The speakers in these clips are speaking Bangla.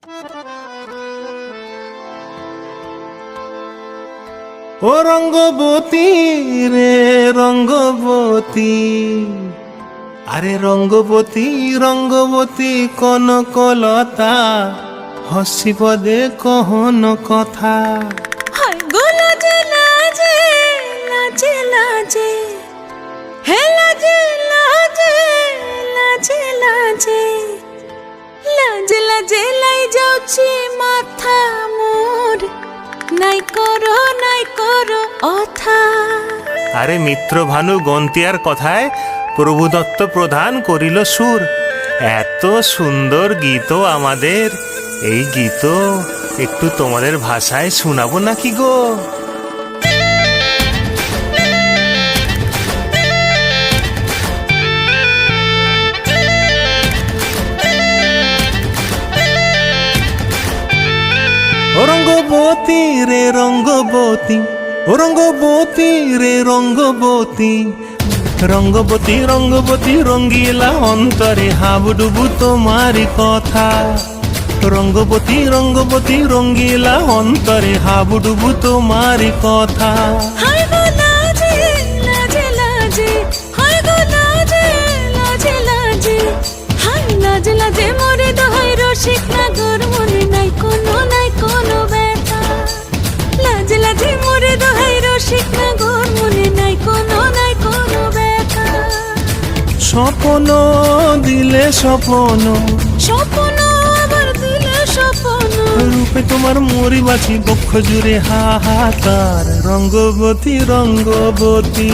ও রঙ্গবতী রে রঙ্গবতী, আরে রঙ্গবতী রঙ্গবতী কনকলতা, হসি পদে কহন কথা। হায় গো লাজে লাজে লাজে লাজে, হে লাজে লাজে লাজে লাজে, লাজে লাজে লাই যাଉଛି মাথা মোর, নাই করো অথা। আরে মিত্র ভানু গন্তিয়ার কথায় প্রভু দত্ত প্রধান করিল সুর। এত সুন্দর গীত আমাদের, এই গীত একটু তোমাদের ভাষায় শোনাবো নাকি গো? ও রঙ্গবতী রে রঙ্গবতী, ও রঙ্গবতী রে রঙ্গবতী, রঙ্গবতী রঙ্গবতী রঙ্গিলা অন্তরে হাবুডুবু তোমারি কথা। রঙ্গবতী রঙ্গবতী রঙ্গিলা অন্তরে হাবুডুবু তোমারি কথা। হায় গো লাজে লাজে লাজে, হায় গো লাজে লাজে লাজে, হায় লাজে লাজে মোরে দোহাই রসিক নাগর, মনে নাই কোনো ব্যথা। লাজে লাজে মোরে দোহাই রসিক নাগর, মনে নাই কোনো ব্যথা। স্বপ্ন দিলে স্বপ্ন, স্বপ্ন আবার দিলে স্বপ্ন, রূপে তোমার মরি বাছি বক্ষ জুড়ে হাহাকার। রঙ্গবতী রঙ্গবতী,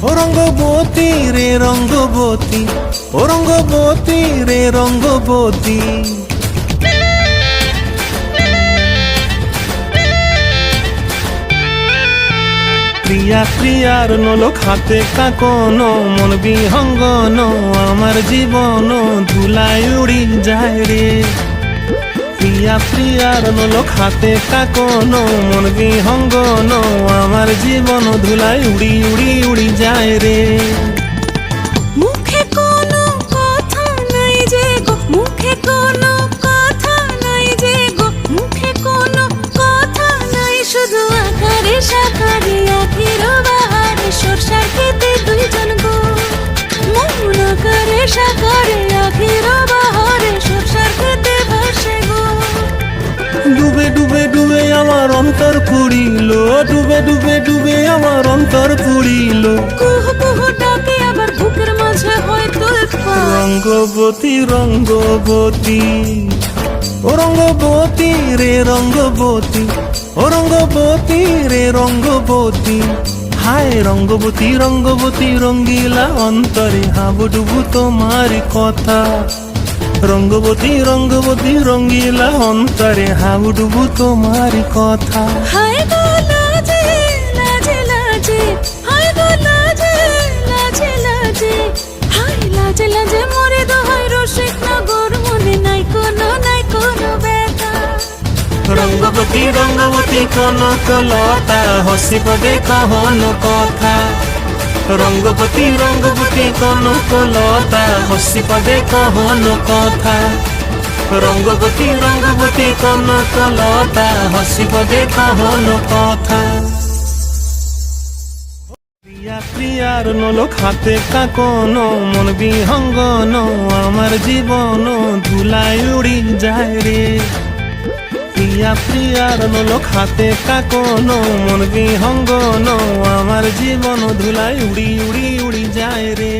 ও রঙ্গবতী রে রঙ্গবতী, ও রঙ্গবতী রে রঙ্গবতী। প্রিয়া প্রিয়ার নলো খাতে কাকন, মন বিহঙ্গন আমার জীবন ধুলায় উড়ি যায় রে। প্রিয়া প্রিয়ার নলো খাতে কাকন, মন বিহঙ্গন আমার জীবন ধুলায় উড়ি উড়ি উড়ি যায় রে। মুখে কোনো কথা নাই যে গো, মুখে কোনো কথা নাই যে গো, মুখে কোনো কথা নাই, শুধু আকারে সাকারে আখির বাহারে সরষার খেতে দুইজন গো। মন আকারে সাকারে আখির বাহারে সরষার খেতে ভাসে গো। ডুবে ডুবে ডুবে আমার অন্তর পুড়িল, ডুবে ডুবে ডুবে আমার অন্তর পুড়িল। কুহ কুহ ডাকে আবার বুকের মাঝে হয় তোলপাড়। রঙ্গবতী রঙ্গবতী, ও রঙ্গবতী রে রঙ্গবতী, ও রঙ্গবতী রে রঙ্গবতী। হায় রঙ্গবতী রঙ্গবতী রঙ্গিলা অন্তরে হাবুডুবু তোমার কথা। রঙ্গবতী রঙ্গবতী রঙ্গিলা অন্তরে হাবুডুবু তোমার কথা। হায় গো লাজে লাজে লাজে, হায় গো লাজে লাজে লাজে, হায় লাজে লাজে মোরে দোহাই রসিক নগর, মনে নাই কোনো ব্যথা। রঙ্গবতী রঙ্গবতী কনকলতা, হসি পদে কহন কথা। রঙ্গবতী রঙ্গবতী কনকলতা, হসি পদে কহন কথা। রঙ্গবতী রঙ্গবতী কনকলতা, হসি পদে কহন কথা। প্রিয়া প্রিয়ার নলো খাতে কাকন, মন বিহঙ্গন আমার জীবন ধুলায় উড়ি যায় রে। প্রিয়া প্রিয়ার নলো খাতে কাকন, মন বিহঙ্গন আমার জীবন ধুলায় উড়ি উড়ি উড়ি যায় রে।